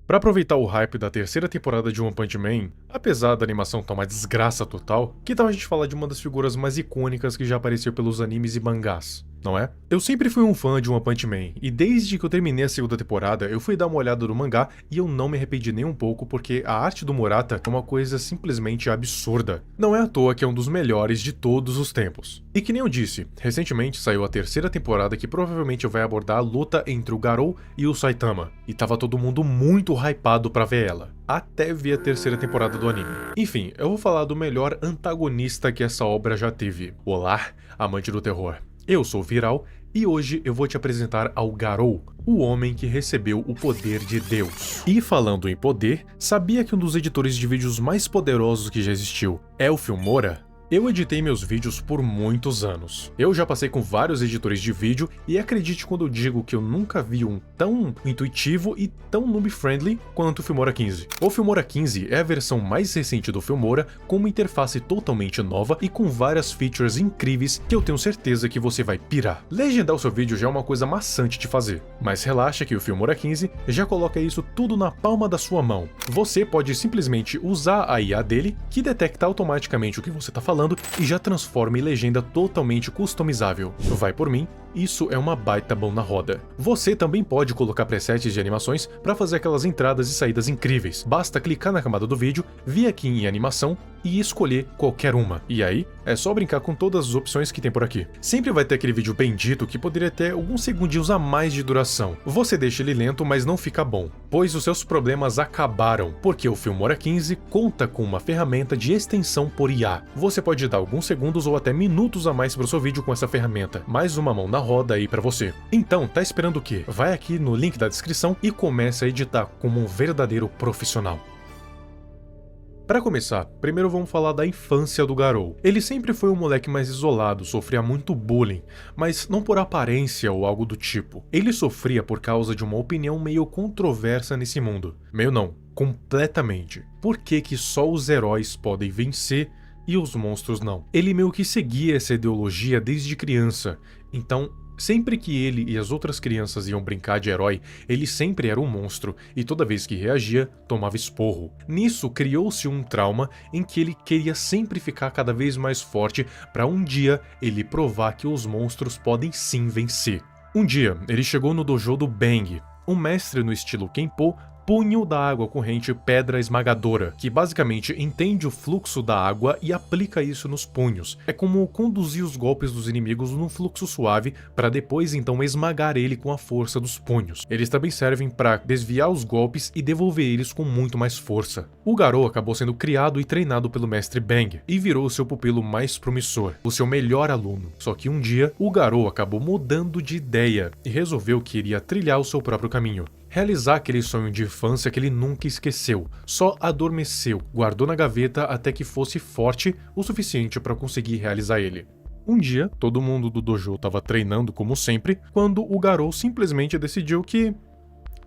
Pra aproveitar o hype da terceira temporada de One Punch Man, apesar da animação estar uma desgraça total, que tal a gente falar de uma das figuras mais icônicas que já apareceu pelos animes e mangás, não é? Eu sempre fui um fã de One Punch Man, e desde que eu terminei a segunda temporada, eu fui dar uma olhada no mangá e eu não me arrependi nem um pouco porque a arte do Murata é uma coisa simplesmente absurda. Não é à toa que é um dos melhores de todos os tempos. E que nem eu disse, recentemente saiu a terceira temporada que provavelmente vai abordar a luta entre o Garou e o Saitama, e tava todo mundo muito hypado pra ver ela, até ver a terceira temporada do anime. Enfim, eu vou falar do melhor antagonista que essa obra já teve. Olá, amante do terror. Eu sou o Viral e hoje eu vou te apresentar ao Garou, o homem que recebeu o poder de Deus. E falando em poder, sabia que um dos editores de vídeos mais poderosos que já existiu é o Filmora? Eu editei meus vídeos por muitos anos. Eu já passei com vários editores de vídeo e acredite quando eu digo que eu nunca vi um tão intuitivo e tão noob-friendly quanto o Filmora 15. O Filmora 15 é a versão mais recente do Filmora com uma interface totalmente nova e com várias features incríveis que eu tenho certeza que você vai pirar. Legendar o seu vídeo já é uma coisa maçante de fazer, mas relaxa que o Filmora 15 já coloca isso tudo na palma da sua mão. Você pode simplesmente usar a IA dele, que detecta automaticamente o que você está falando e já transforma em legenda totalmente customizável. Vai por mim, isso é uma baita mão na roda. Você também pode colocar presets de animações para fazer aquelas entradas e saídas incríveis. Basta clicar na camada do vídeo, vir aqui em animação e escolher qualquer uma. E aí, é só brincar com todas as opções que tem por aqui. Sempre vai ter aquele vídeo bendito que poderia ter alguns segundinhos a mais de duração. Você deixa ele lento, mas não fica bom, pois os seus problemas acabaram, porque o Filmora 15 conta com uma ferramenta de extensão por IA. Você pode dar alguns segundos ou até minutos a mais para o seu vídeo com essa ferramenta. Mais uma mão na roda aí para você. Então, tá esperando o quê? Vai aqui no link da descrição e comece a editar como um verdadeiro profissional. Para começar, primeiro vamos falar da infância do Garou. Ele sempre foi um moleque mais isolado, sofria muito bullying, mas não por aparência ou algo do tipo. Ele sofria por causa de uma opinião meio controversa nesse mundo. Meio não, completamente. Por que que só os heróis podem vencer e os monstros não? Ele meio que seguia essa ideologia desde criança, então sempre que ele e as outras crianças iam brincar de herói, ele sempre era um monstro e toda vez que reagia, tomava esporro. Nisso criou-se um trauma em que ele queria sempre ficar cada vez mais forte para um dia ele provar que os monstros podem sim vencer. Um dia, ele chegou no dojo do Bang, um mestre no estilo Kenpo, punho da água corrente pedra esmagadora, que basicamente entende o fluxo da água e aplica isso nos punhos. É como conduzir os golpes dos inimigos num fluxo suave para depois então esmagar ele com a força dos punhos. Eles também servem para desviar os golpes e devolver eles com muito mais força. O Garou acabou sendo criado e treinado pelo mestre Bang e virou o seu pupilo mais promissor, o seu melhor aluno. Só que um dia, o Garou acabou mudando de ideia e resolveu que iria trilhar o seu próprio caminho. Realizar aquele sonho de infância que ele nunca esqueceu, só adormeceu, guardou na gaveta até que fosse forte o suficiente para conseguir realizar ele. Um dia, todo mundo do dojo estava treinando como sempre, quando o Garou simplesmente decidiu que...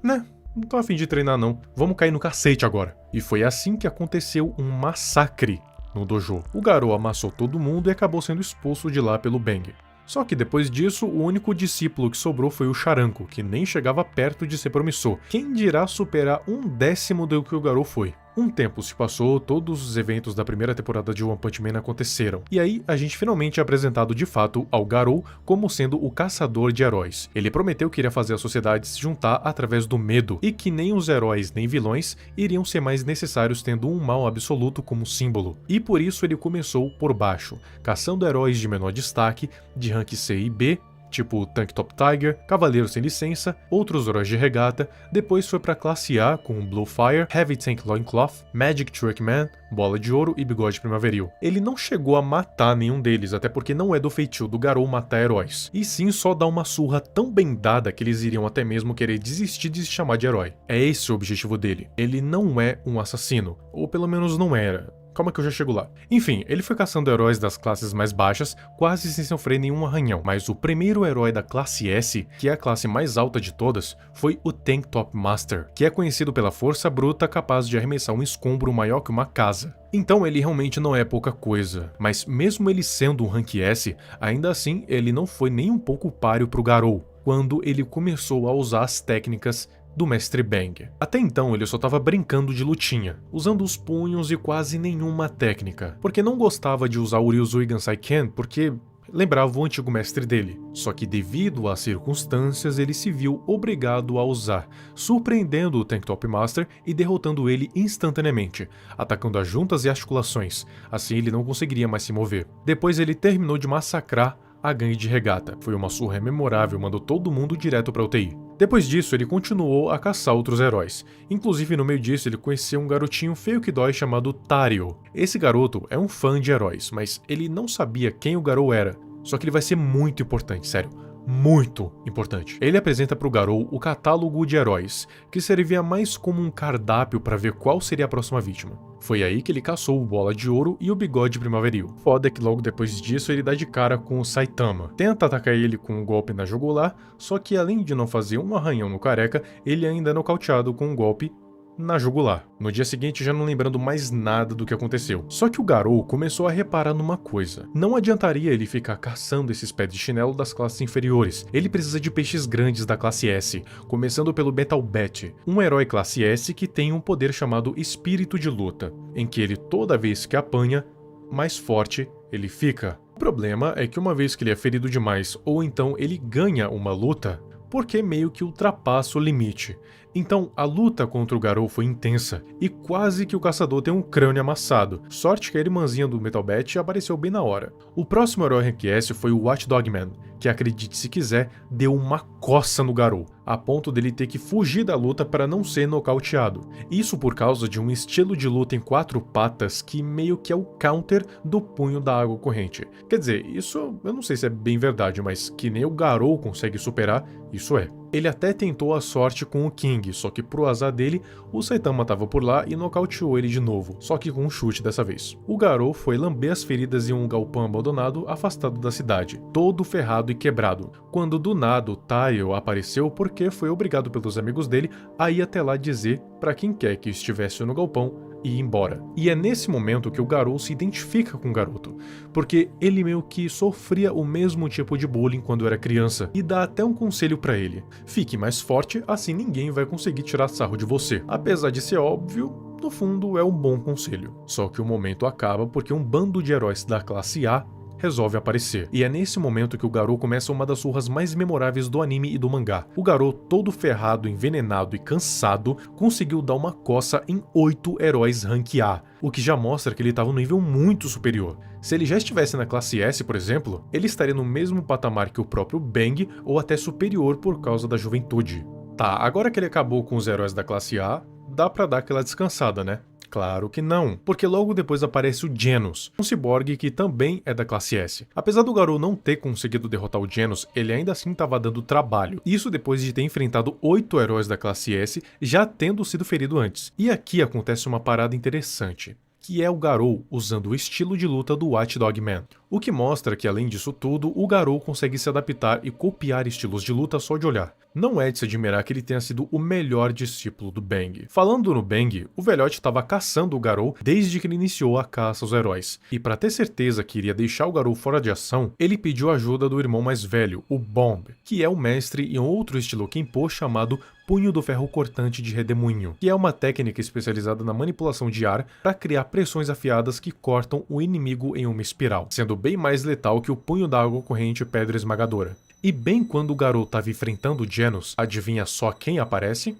não tô a fim de treinar não, vamos cair no cacete agora. E foi assim que aconteceu um massacre no dojo. O Garou amassou todo mundo e acabou sendo expulso de lá pelo Bang. Só que depois disso, o único discípulo que sobrou foi o Charanko, que nem chegava perto de ser promissor. Quem dirá superar 1/10 do que o Garou foi? Um tempo se passou, todos os eventos da primeira temporada de One Punch Man aconteceram, e aí a gente finalmente é apresentado de fato ao Garou como sendo o caçador de heróis. Ele prometeu que iria fazer a sociedade se juntar através do medo, e que nem os heróis nem vilões iriam ser mais necessários tendo um mal absoluto como símbolo. E por isso ele começou por baixo, caçando heróis de menor destaque, de rank C e B, tipo Tank Top Tiger, Cavaleiro Sem Licença, outros heróis de regata, depois foi pra classe A com Blue Fire, Heavy Tank Loincloth, Magic Truckman, Bola de Ouro e Bigode Primaveril. Ele não chegou a matar nenhum deles, até porque não é do feitio do Garou matar heróis, e sim só dar uma surra tão bem dada que eles iriam até mesmo querer desistir de se chamar de herói. É esse o objetivo dele. Ele não é um assassino, ou pelo menos não era. Calma que eu já chego lá. Enfim, ele foi caçando heróis das classes mais baixas, quase sem sofrer nenhum arranhão, mas o primeiro herói da classe S, que é a classe mais alta de todas, foi o Tank Top Master, que é conhecido pela força bruta capaz de arremessar um escombro maior que uma casa. Então ele realmente não é pouca coisa, mas mesmo ele sendo um rank S, ainda assim ele não foi nem um pouco páreo pro Garou, quando ele começou a usar as técnicas do Mestre Bang. Até então ele só estava brincando de lutinha, usando os punhos e quase nenhuma técnica, porque não gostava de usar o Ryuzui Gansai Ken porque lembrava o antigo mestre dele. Só que devido às circunstâncias ele se viu obrigado a usar, surpreendendo o Tank Top Master e derrotando ele instantaneamente, atacando as juntas e articulações, assim ele não conseguiria mais se mover. Depois ele terminou de massacrar a gangue de regata. Foi uma surra memorável, mandou todo mundo direto pra UTI. Depois disso, ele continuou a caçar outros heróis. Inclusive, no meio disso, ele conheceu um garotinho feio que dói chamado Tario. Esse garoto é um fã de heróis, mas ele não sabia quem o Garou era. Só que ele vai ser muito importante, sério. Muito importante. Ele apresenta para o Garou o catálogo de heróis, que servia mais como um cardápio para ver qual seria a próxima vítima. Foi aí que ele caçou o Bola de Ouro e o Bigode Primaveril. Foda é que logo depois disso ele dá de cara com o Saitama. Tenta atacar ele com um golpe na jugular, só que além de não fazer um arranhão no careca, ele ainda é nocauteado com um golpe na jugular. No dia seguinte, já não lembrando mais nada do que aconteceu. Só que o Garou começou a reparar numa coisa. Não adiantaria ele ficar caçando esses pés de chinelo das classes inferiores. Ele precisa de peixes grandes da classe S, começando pelo Metal Bat, um herói classe S que tem um poder chamado Espírito de Luta, em que ele toda vez que apanha, mais forte ele fica. O problema é que uma vez que ele é ferido demais ou então ele ganha uma luta, porque meio que ultrapassa o limite. Então, a luta contra o Garou foi intensa, e quase que o caçador tem um crânio amassado. Sorte que a irmãzinha do Metal Bat apareceu bem na hora. O próximo herói Rank S foi o Watchdog Man, que acredite se quiser, deu uma coça no Garou, a ponto dele ter que fugir da luta para não ser nocauteado. Isso por causa de um estilo de luta em 4 patas que meio que é o counter do punho da água corrente. Quer dizer, isso eu não sei se é bem verdade, mas que nem o Garou consegue superar, isso é. Ele até tentou a sorte com o King, só que pro azar dele, o Saitama tava por lá e nocauteou ele de novo, só que com um chute dessa vez. O Garou foi lamber as feridas em um galpão abandonado afastado da cidade, todo ferrado e quebrado, quando do nada o Taio apareceu porque foi obrigado pelos amigos dele a ir até lá dizer pra quem quer que estivesse no galpão e ir embora. E é nesse momento que o Garou se identifica com o garoto, porque ele meio que sofria o mesmo tipo de bullying quando era criança, e dá até um conselho pra ele: fique mais forte, assim ninguém vai conseguir tirar sarro de você. Apesar de ser óbvio, no fundo é um bom conselho. Só que o momento acaba porque um bando de heróis da classe A resolve aparecer. E é nesse momento que o Garou começa uma das surras mais memoráveis do anime e do mangá. O Garou, todo ferrado, envenenado e cansado, conseguiu dar uma coça em 8 heróis Rank A, o que já mostra que ele estava no nível muito superior. Se ele já estivesse na classe S, por exemplo, ele estaria no mesmo patamar que o próprio Bang, ou até superior por causa da juventude. Tá, agora que ele acabou com os heróis da classe A, dá pra dar aquela descansada, né? Claro que não, porque logo depois aparece o Genos, um ciborgue que também é da classe S. Apesar do Garou não ter conseguido derrotar o Genos, ele ainda assim estava dando trabalho. Isso depois de ter enfrentado 8 heróis da classe S, já tendo sido ferido antes. E aqui acontece uma parada interessante, que é o Garou usando o estilo de luta do Watchdog Man. O que mostra que, além disso tudo, o Garou consegue se adaptar e copiar estilos de luta só de olhar. Não é de se admirar que ele tenha sido o melhor discípulo do Bang. Falando no Bang, o velhote estava caçando o Garou desde que ele iniciou a caça aos heróis. E para ter certeza que iria deixar o Garou fora de ação, ele pediu ajuda do irmão mais velho, o Bomb, que é o mestre em outro estilo Kenpo chamado Punho do Ferro Cortante de Redemoinho, que é uma técnica especializada na manipulação de ar para criar pressões afiadas que cortam o inimigo em uma espiral, sendo bem mais letal que o punho da água corrente Pedra Esmagadora. E bem quando o Garou estava enfrentando o Genos, adivinha só quem aparece?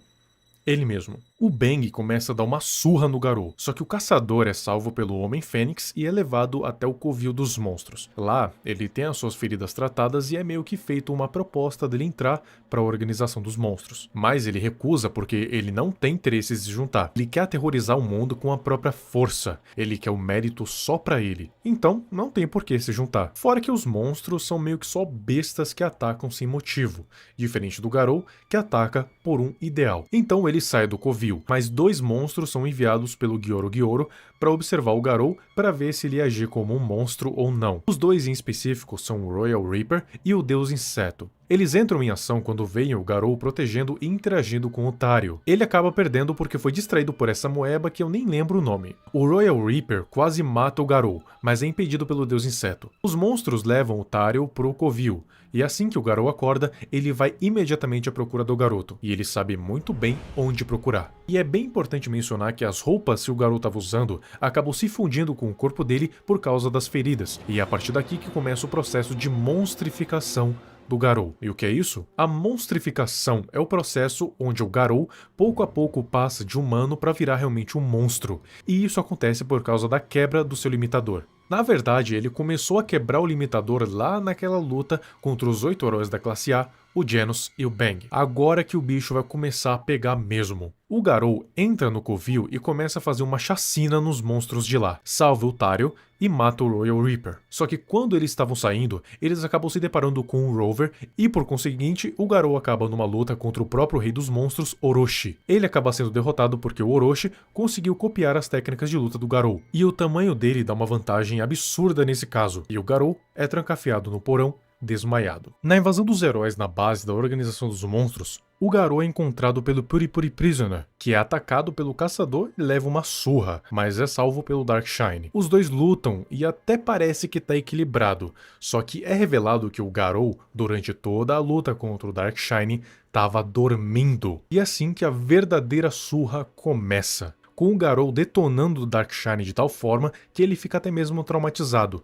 Ele mesmo. O Bang começa a dar uma surra no Garou, só que o caçador é salvo pelo Homem Fênix e é levado até o covil dos monstros. Lá, ele tem as suas feridas tratadas e é meio que feito uma proposta dele entrar para a organização dos monstros. Mas ele recusa porque ele não tem interesse em se juntar. Ele quer aterrorizar o mundo com a própria força. Ele quer o mérito só para ele. Então, não tem por que se juntar. Fora que os monstros são meio que só bestas que atacam sem motivo, diferente do Garou, que ataca por um ideal. Então ele sai do covil, mas 2 monstros são enviados pelo Gyoro para observar o Garou para ver se ele agir como um monstro ou não. Os 2 em específico são o Royal Reaper e o Deus Inseto. Eles entram em ação quando veem o Garou protegendo e interagindo com o Tario. Ele acaba perdendo porque foi distraído por essa moeba que eu nem lembro o nome. O Royal Reaper quase mata o Garou, mas é impedido pelo Deus Inseto. Os monstros levam o Tario pro covil, E assim que o Garou acorda, ele vai imediatamente à procura do garoto, e ele sabe muito bem onde procurar. E é bem importante mencionar que as roupas que o Garou estava usando acabam se fundindo com o corpo dele por causa das feridas, e é a partir daqui que começa o processo de monstrificação do Garou. E o que é isso? A monstrificação é o processo onde o Garou pouco a pouco passa de humano para virar realmente um monstro, e isso acontece por causa da quebra do seu limitador. Na verdade, ele começou a quebrar o limitador lá naquela luta contra os 8 heróis da classe A, o Genos e o Bang. Agora que o bicho vai começar a pegar mesmo. O Garou entra no covil e começa a fazer uma chacina nos monstros de lá, salva o Tario e mata o Royal Reaper. Só que quando eles estavam saindo, eles acabam se deparando com o Rover e por conseguinte, o Garou acaba numa luta contra o próprio rei dos monstros, Orochi. Ele acaba sendo derrotado porque o Orochi conseguiu copiar as técnicas de luta do Garou, e o tamanho dele dá uma vantagem absurda nesse caso, e o Garou é trancafiado no porão, desmaiado. Na invasão dos heróis na base da Organização dos Monstros, o Garou é encontrado pelo Puri Prisoner, que é atacado pelo caçador e leva uma surra, mas é salvo pelo Darkshine. Os dois lutam e até parece que tá equilibrado, só que é revelado que o Garou, durante toda a luta contra o Darkshine, estava dormindo. E é assim que a verdadeira surra começa, com o Garou detonando o Darkshine de tal forma que ele fica até mesmo traumatizado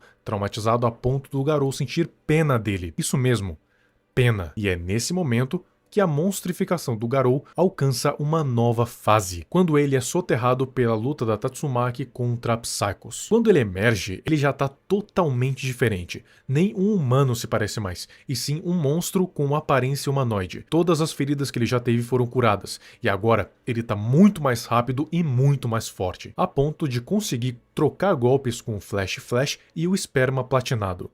a ponto do Garou sentir pena dele. Isso mesmo, pena. E é nesse momento que a monstrificação do Garou alcança uma nova fase, quando ele é soterrado pela luta da Tatsumaki contra Psychos. Quando ele emerge, ele já tá totalmente diferente. Nem um humano se parece mais, e sim um monstro com uma aparência humanoide. Todas as feridas que ele já teve foram curadas, e agora ele tá muito mais rápido e muito mais forte, a ponto de conseguir trocar golpes com o Flash e o Esperma Platinado.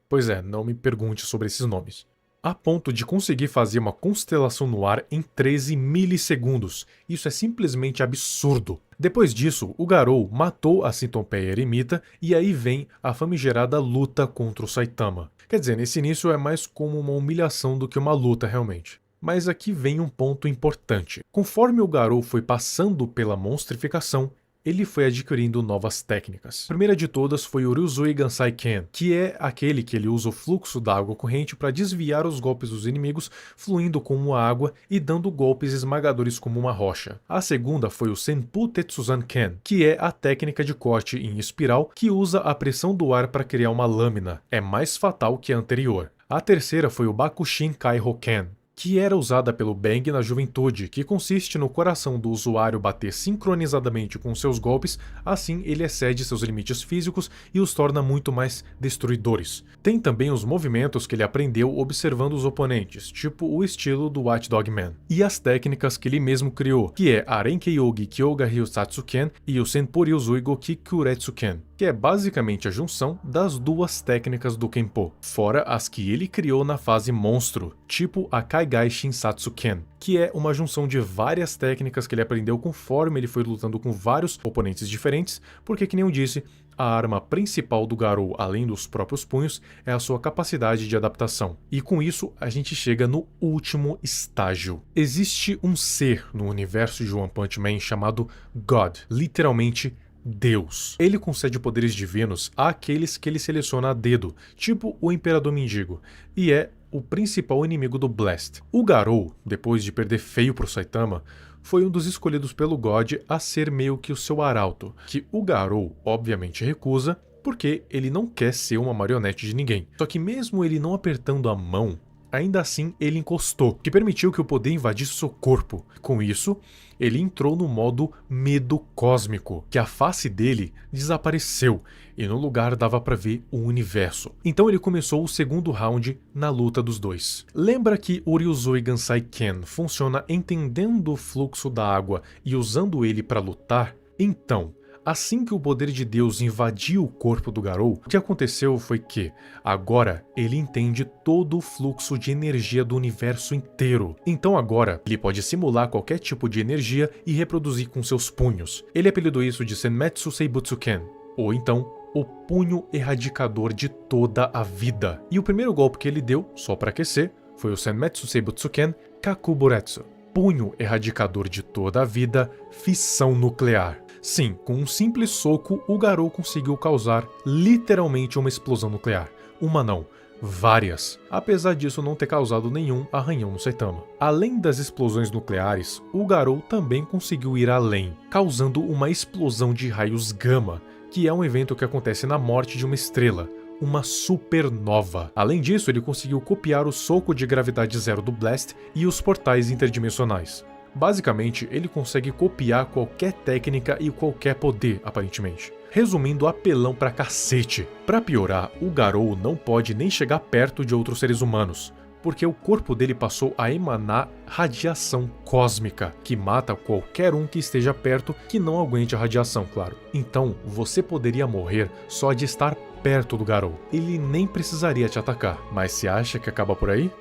Pois é, não me pergunte sobre esses nomes. A ponto de conseguir fazer uma constelação no ar em 13 milissegundos. Isso é simplesmente absurdo. Depois disso, o Garou matou a Centopeia Eremita e aí vem a famigerada luta contra o Saitama. Quer dizer, nesse início é mais como uma humilhação do que uma luta realmente. Mas aqui vem um ponto importante. Conforme o Garou foi passando pela monstrificação, ele foi adquirindo novas técnicas. A primeira de todas foi o Ryuzui Gansai Ken, que é aquele que ele usa o fluxo da água corrente para desviar os golpes dos inimigos, fluindo como a água e dando golpes esmagadores como uma rocha. A segunda foi o Senpu Tetsuzan Ken, que é a técnica de corte em espiral que usa a pressão do ar para criar uma lâmina. É mais fatal que a anterior. A terceira foi o Bakushin Kaiho Ken, que era usada pelo Bang na juventude, que consiste no coração do usuário bater sincronizadamente com seus golpes, assim ele excede seus limites físicos e os torna muito mais destruidores. Tem também os movimentos que ele aprendeu observando os oponentes, tipo o estilo do White Dog Man. E as técnicas que ele mesmo criou, que é a Renkei-yogi Kyoga Ryusatsu Ken e o Senpu Ryuzui Goki Kuretsu Ken, que é basicamente a junção das duas técnicas do Kenpo, fora as que ele criou na fase monstro, tipo a Kaigai Shinsatsu Ken, que é uma junção de várias técnicas que ele aprendeu conforme ele foi lutando com vários oponentes diferentes, porque, que nem eu disse, a arma principal do Garou, além dos próprios punhos, é a sua capacidade de adaptação. E com isso, a gente chega no último estágio. Existe um ser no universo de One Punch Man chamado God, literalmente Deus. Ele concede poderes divinos àqueles que ele seleciona a dedo, tipo o Imperador Mendigo, e é o principal inimigo do Blast. O Garou, depois de perder feio pro Saitama, foi um dos escolhidos pelo God a ser meio que o seu arauto, que o Garou obviamente recusa, porque ele não quer ser uma marionete de ninguém. Só que mesmo ele não apertando a mão, ainda assim ele encostou, que permitiu que o poder invadisse seu corpo. Com isso, ele entrou no modo medo cósmico, que a face dele desapareceu e no lugar dava pra ver o universo. Então ele começou o segundo round na luta dos dois. Lembra que o Ryuzui Gansai Ken funciona entendendo o fluxo da água e usando ele pra lutar? Então, assim que o poder de Deus invadiu o corpo do Garou, o que aconteceu foi que, agora, ele entende todo o fluxo de energia do universo inteiro. Então agora, ele pode simular qualquer tipo de energia e reproduzir com seus punhos. Ele apelidou isso de Senmetsu Seibutsu Ken, ou então, o punho erradicador de toda a vida. E o primeiro golpe que ele deu, só para aquecer, foi o Senmetsu Seibutsu Ken Kakuburetsu, punho erradicador de toda a vida, fissão nuclear. Sim, com um simples soco, o Garou conseguiu causar literalmente uma explosão nuclear. Uma não, várias, apesar disso não ter causado nenhum arranhão no Saitama. Além das explosões nucleares, o Garou também conseguiu ir além, causando uma explosão de raios gama, que é um evento que acontece na morte de uma estrela, uma supernova. Além disso, ele conseguiu copiar o soco de gravidade zero do Blast e os portais interdimensionais. Basicamente, ele consegue copiar qualquer técnica e qualquer poder, aparentemente. Resumindo, apelão pra cacete. Pra piorar, o Garou não pode nem chegar perto de outros seres humanos, porque o corpo dele passou a emanar radiação cósmica, que mata qualquer um que esteja perto que não aguente a radiação, claro. Então, você poderia morrer só de estar perto do Garou. Ele nem precisaria te atacar, mas se acha que acaba por aí?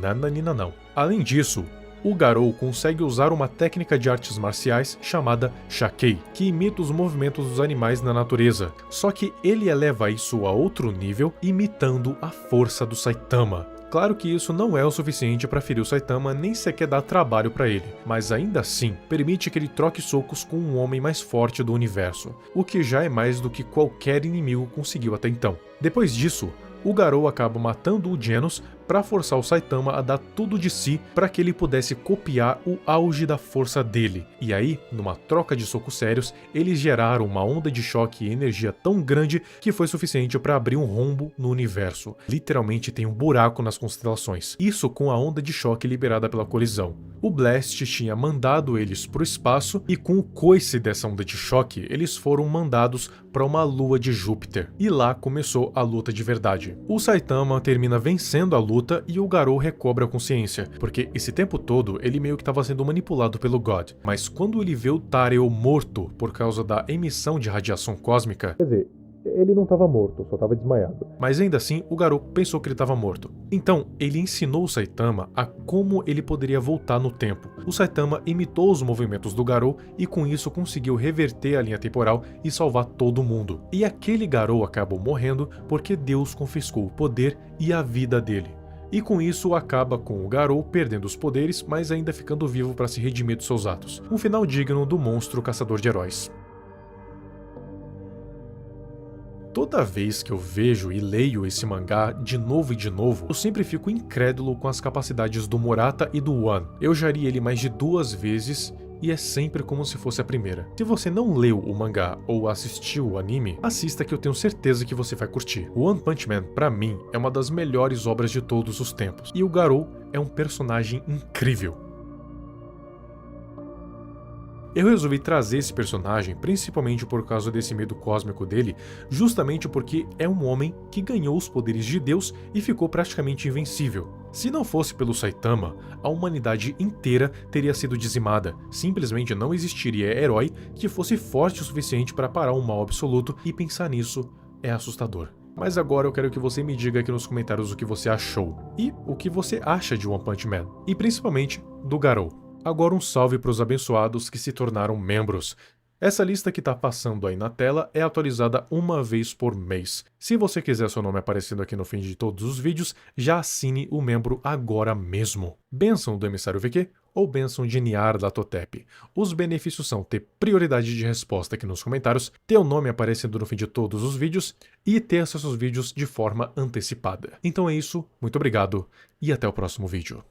Nananina não. Além disso, o Garou consegue usar uma técnica de artes marciais chamada Shakei, que imita os movimentos dos animais na natureza, só que ele eleva isso a outro nível, imitando a força do Saitama. Claro que isso não é o suficiente para ferir o Saitama, nem sequer dar trabalho para ele, mas ainda assim permite que ele troque socos com um homem mais forte do universo, o que já é mais do que qualquer inimigo conseguiu até então. Depois disso, o Garou acaba matando o Genos para forçar o Saitama a dar tudo de si para que ele pudesse copiar o auge da força dele. E aí, numa troca de socos sérios, eles geraram uma onda de choque e energia tão grande que foi suficiente para abrir um rombo no universo. Literalmente tem um buraco nas constelações. Isso com a onda de choque liberada pela colisão. O Blast tinha mandado eles para o espaço e com o coice dessa onda de choque, eles foram mandados para uma lua de Júpiter. E lá começou a luta de verdade. O Saitama termina vencendo a luta e o Garou recobra a consciência, porque esse tempo todo ele meio que estava sendo manipulado pelo God. Mas quando ele vê o Tareo morto por causa da emissão de radiação cósmica, quer dizer, ele não estava morto, só estava desmaiado. Mas ainda assim, o Garou pensou que ele estava morto. Então, ele ensinou o Saitama a como ele poderia voltar no tempo. O Saitama imitou os movimentos do Garou e com isso conseguiu reverter a linha temporal e salvar todo mundo. E aquele Garou acabou morrendo porque Deus confiscou o poder e a vida dele. E com isso acaba com o Garou perdendo os poderes, mas ainda ficando vivo para se redimir dos seus atos. Um final digno do monstro caçador de heróis. Toda vez que eu vejo e leio esse mangá de novo e de novo, eu sempre fico incrédulo com as capacidades do Murata e do One. Eu já li ele mais de 2 vezes e é sempre como se fosse a primeira. Se você não leu o mangá ou assistiu o anime, assista que eu tenho certeza que você vai curtir. O One Punch Man, pra mim, é uma das melhores obras de todos os tempos. E o Garou é um personagem incrível. Eu resolvi trazer esse personagem principalmente por causa desse medo cósmico dele, justamente porque é um homem que ganhou os poderes de Deus e ficou praticamente invencível. Se não fosse pelo Saitama, a humanidade inteira teria sido dizimada, simplesmente não existiria herói que fosse forte o suficiente para parar um mal absoluto e pensar nisso é assustador. Mas agora eu quero que você me diga aqui nos comentários o que você achou e o que você acha de One Punch Man, e principalmente do Garou. Agora um salve para os abençoados que se tornaram membros. Essa lista que está passando aí na tela é atualizada uma vez por mês. Se você quiser seu nome aparecendo aqui no fim de todos os vídeos, já assine o membro agora mesmo. Bênção do Emissário VQ ou bênção de Niar da Totep. Os benefícios são ter prioridade de resposta aqui nos comentários, ter o nome aparecendo no fim de todos os vídeos e ter acesso aos vídeos de forma antecipada. Então é isso, muito obrigado e até o próximo vídeo.